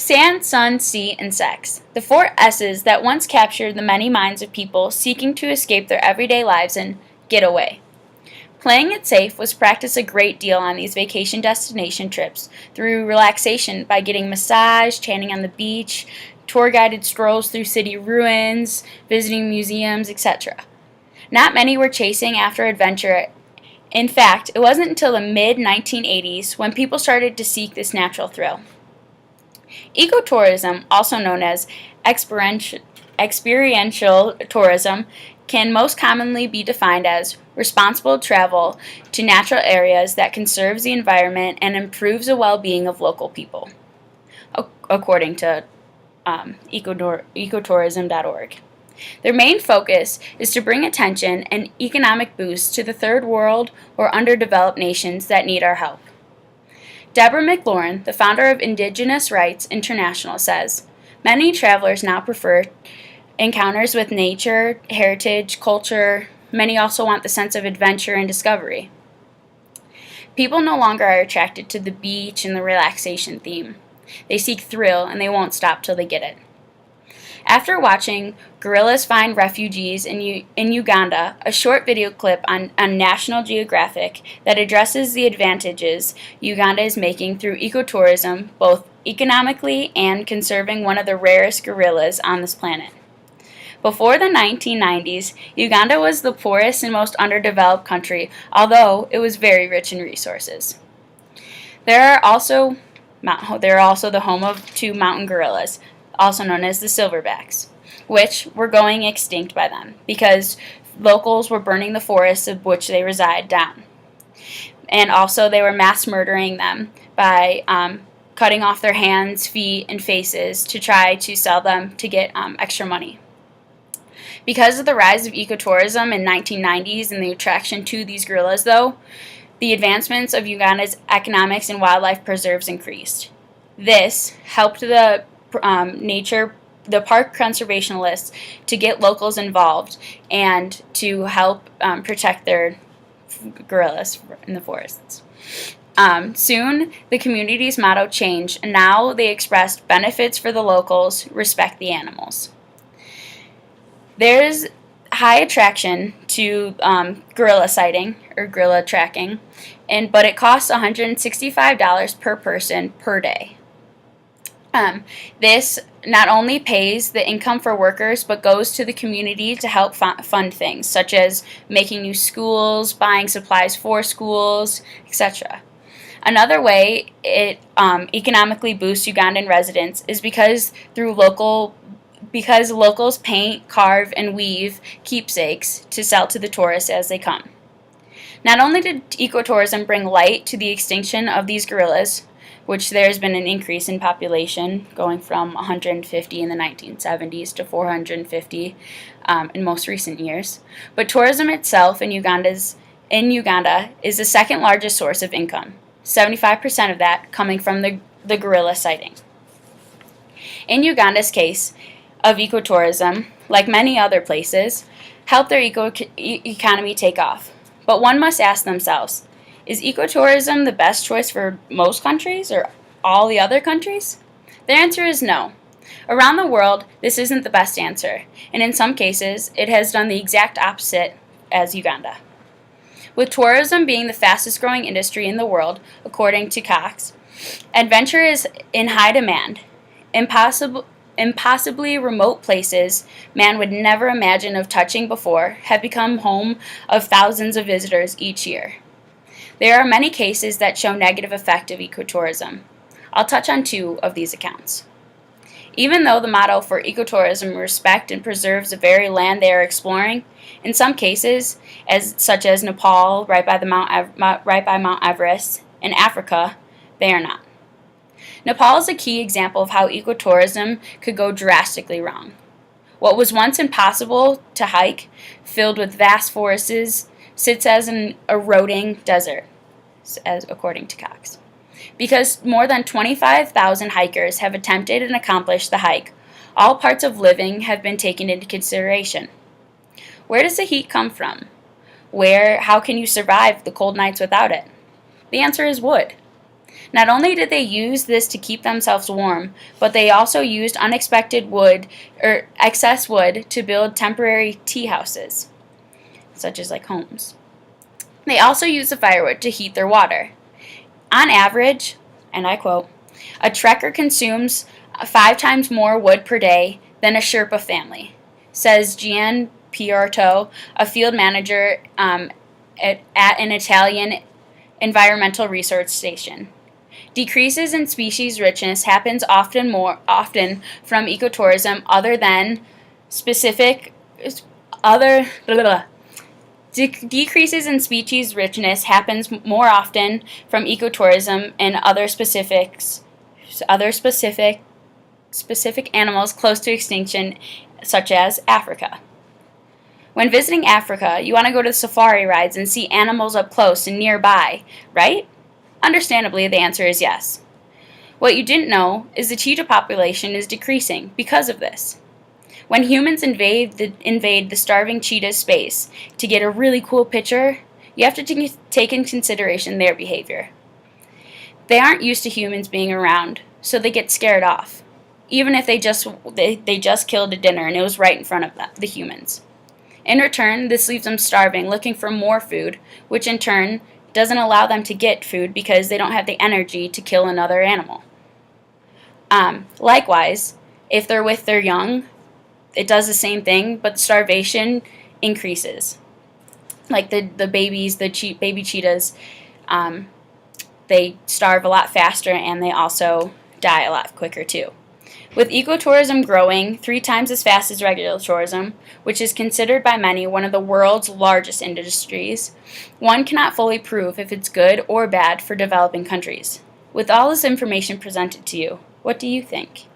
Sand, sun, sea, and sex. The four S's that once captured the many minds of people seeking to escape their everyday lives and get away. Playing it safe was practiced a great deal on these vacation destination trips through relaxation by getting massage, tanning on the beach, tour-guided strolls through city ruins, visiting museums, etc. Not many were chasing after adventure. In fact, it wasn't until the mid-1980s when people started to seek this natural thrill. Ecotourism, also known as experiential tourism, can most commonly be defined as responsible travel to natural areas that conserves the environment and improves the well-being of local people, according to ecotourism.org. Their main focus is to bring attention and economic boost to the third world or underdeveloped nations that need our help. Deborah McLaurin, the founder of Indigenous Rights International, says, "Many travelers now prefer encounters with nature, heritage, culture. Many also want the sense of adventure and discovery. People no longer are attracted to the beach and the relaxation theme. They seek thrill, and they won't stop till they get it." After watching Gorillas Find Refugees in Uganda, a short video clip on National Geographic that addresses the advantages Uganda is making through ecotourism, both economically and conserving one of the rarest gorillas on this planet. Before the 1990s, Uganda was the poorest and most underdeveloped country, although it was very rich in resources. They are also the home of two mountain gorillas, also known as the silverbacks, which were going extinct by then because locals were burning the forests of which they reside down. And also they were mass murdering them by cutting off their hands, feet, and faces to try to sell them to get extra money. Because of the rise of ecotourism in the 1990s and the attraction to these gorillas, though, the advancements of Uganda's economics and wildlife preserves increased. This helped the park conservationists to get locals involved and to help protect their gorillas in the forests. Soon, the community's motto changed, and now they expressed benefits for the locals, respect the animals. There's high attraction to gorilla sighting or gorilla tracking, but it costs $165 per person per day. This not only pays the income for workers, but goes to the community to help fund things, such as making new schools, buying supplies for schools, etc. Another way it economically boosts Ugandan residents is because locals paint, carve, and weave keepsakes to sell to the tourists as they come. Not only did ecotourism bring light to the extinction of these gorillas, which there's been an increase in population, going from 150 in the 1970s to 450 in most recent years. But tourism itself in Uganda is the second largest source of income, 75% of that coming from the gorilla sighting. In Uganda's case of ecotourism, like many other places, helped their economy take off. But one must ask themselves, is ecotourism the best choice for most countries or all the other countries? The answer is no. Around the world, this isn't the best answer, and in some cases, it has done the exact opposite as Uganda. With tourism being the fastest growing industry in the world, according to Cox, adventure is in high demand. Impossibly remote places man would never imagine of touching before have become home of thousands of visitors each year. There are many cases that show negative effect of ecotourism. I'll touch on two of these accounts. Even though the motto for ecotourism respects and preserves the very land they are exploring, in some cases, such as Nepal, right by Mount Everest, and Africa, they are not. Nepal is a key example of how ecotourism could go drastically wrong. What was once impossible to hike, filled with vast forests, sits as an eroding desert, according to Cox. Because more than 25,000 hikers have attempted and accomplished the hike, all parts of living have been taken into consideration. Where does the heat come from? How can you survive the cold nights without it? The answer is wood. Not only did they use this to keep themselves warm, but they also used unexpected wood or excess wood to build temporary tea houses, such as like homes. They also used the firewood to heat their water. On average, and I quote, a trekker consumes 5 times more wood per day than a Sherpa family, says Gian Piorto, a field manager at an Italian environmental research station. Decreases in species richness happens often from ecotourism Decreases in species richness happens more often from ecotourism and other specific animals close to extinction, such as Africa. When visiting Africa, you want to go to safari rides and see animals up close and nearby, right? Understandably, the answer is yes. What you didn't know is the cheetah population is decreasing because of this. When humans invade the starving cheetah's space to get a really cool picture, you have to take in consideration their behavior. They aren't used to humans being around, so they get scared off, even if they just killed a dinner and it was right in front of the humans. In return, this leaves them starving, looking for more food, which in turn doesn't allow them to get food because they don't have the energy to kill another animal. Likewise, if they're with their young, it does the same thing, but starvation increases. Like the babies, baby cheetahs, they starve a lot faster and they also die a lot quicker too. With ecotourism growing 3 times as fast as regular tourism, which is considered by many one of the world's largest industries, one cannot fully prove if it's good or bad for developing countries. With all this information presented to you, what do you think?